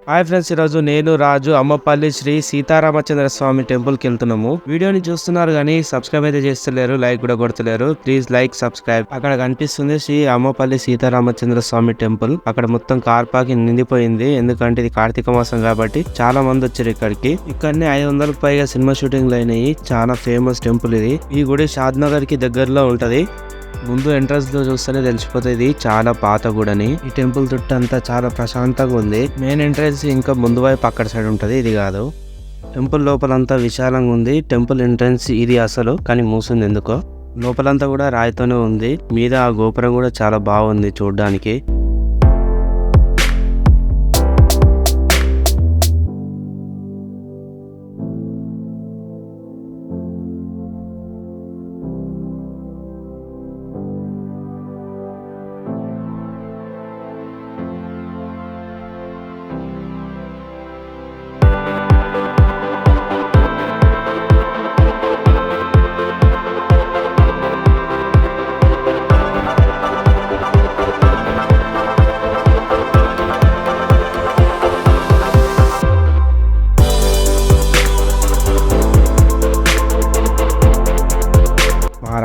Hi friends, ఈరోజు నేను రాజు అమ్మపల్లి శ్రీ సీతారామచంద్ర స్వామి temple కి వెళ్తున్నాము. వీడియోని చూస్తున్నారు కానీ సబ్స్క్రైబ్ అయితే చేస్తలేరు, లైక్ కూడా కొడతలేరు. Please like subscribe. అక్కడ కనిపిస్తుంది శ్రీ అమ్మపల్లి సీతారామచంద్ర స్వామి టెంపుల్. అక్కడ మొత్తం కార్ పార్కింగ్ నిండిపోయింది, ఎందుకంటే ఇది కార్తీక మాసం కాబట్టి చాలా మంది వచ్చారు ఇక్కడికి. ఇక్కడనే 500కు పైగా సినిమా షూటింగ్లు అయినాయి. చాలా ఫేమస్ టెంపుల్ ఇది. ఈ గుడి షాద్నగర్ కి దగ్గరలో ఉంటది. ముందు ఎంట్రన్స్ లో చూస్తేనే తెలిసిపోతుంది చాలా పాత గుడని. ఈ టెంపుల్ చుట్టూ అంతా చాలా ప్రశాంతంగా ఉంది. మెయిన్ ఎంట్రన్స్ ఇంకా ముందు వైపు అక్కడ సైడ్ ఉంటది, ఇది కాదు. టెంపుల్ లోపలంతా విశాలంగా ఉంది. టెంపుల్ ఎంట్రన్స్ ఇది అసలు, కానీ మూసింది ఎందుకో. లోపలంతా కూడా రాయితోనే ఉంది. మీద ఆ గోపురం కూడా చాలా బాగుంది చూడడానికి.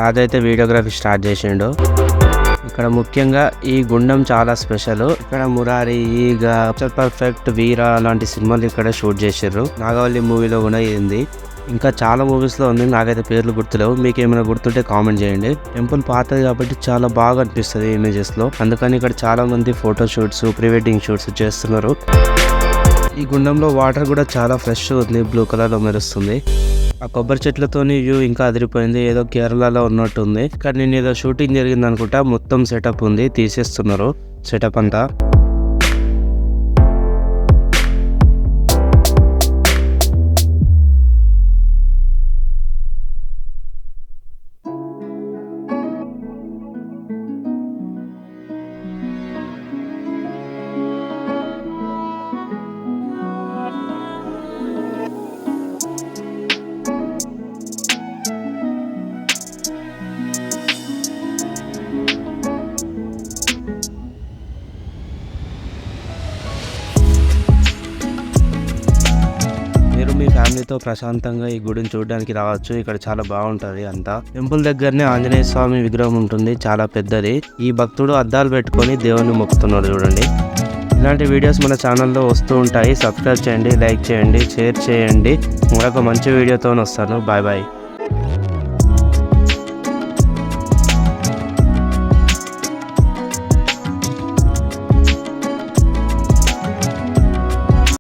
రాజు అయితే వీడియోగ్రఫీ స్టార్ట్ చేసిండు. ఇక్కడ ముఖ్యంగా ఈ గుండం చాలా స్పెషల్. ఇక్కడ మురారి, ఈగ, పర్ఫెక్ట్, వీరా లాంటి సినిమాలు ఇక్కడ షూట్ చేసారు. నాగవల్లి మూవీలో కూడా ఉంది. ఇంకా చాలా మూవీస్ లో ఉంది, నాకైతే పేర్లు గుర్తులేవు. మీకు ఏమైనా గుర్తుంటే కామెంట్ చేయండి. టెంపుల్ పాతది కాబట్టి చాలా బాగా అనిపిస్తుంది ఇమేజెస్ లో. అందుకని ఇక్కడ చాలా మంది photo shoots, pre wedding shoots చేస్తున్నారు. ఈ గుండంలో వాటర్ కూడా చాలా ఫ్రెష్ ఉంది, బ్లూ కలర్ లో మెరుస్తుంది. ఆ కొబ్బరి చెట్లతోని వ్యూ ఇంకా అదిరిపోయింది, ఏదో కేరళలో ఉన్నట్టుంది. ఇక్కడ నేను ఏదో షూటింగ్ జరిగింది అనుకుంటా. మొత్తం సెటప్ ఉంది, తీసేస్తున్నారు సెటప్ అంతా. మీ ఫ్యామిలీతో ప్రశాంతంగా ఈ గుడిని చూడడానికి రావచ్చు. ఇక్కడ చాలా బాగుంటది అంతా. టెంపుల్ దగ్గరనే ఆంజనేయ స్వామి విగ్రహం ఉంటుంది, చాలా పెద్దది. ఈ భక్తుడు అద్దాలు పెట్టుకొని దేవుణ్ణి మొక్కుతున్నాడు చూడండి. ఇలాంటి వీడియోస్ మన ఛానల్లో వస్తూ ఉంటాయి. సబ్స్క్రైబ్ చేయండి, లైక్ చేయండి, షేర్ చేయండి. మరొక మంచి వీడియోతో వస్తాను. Bye bye.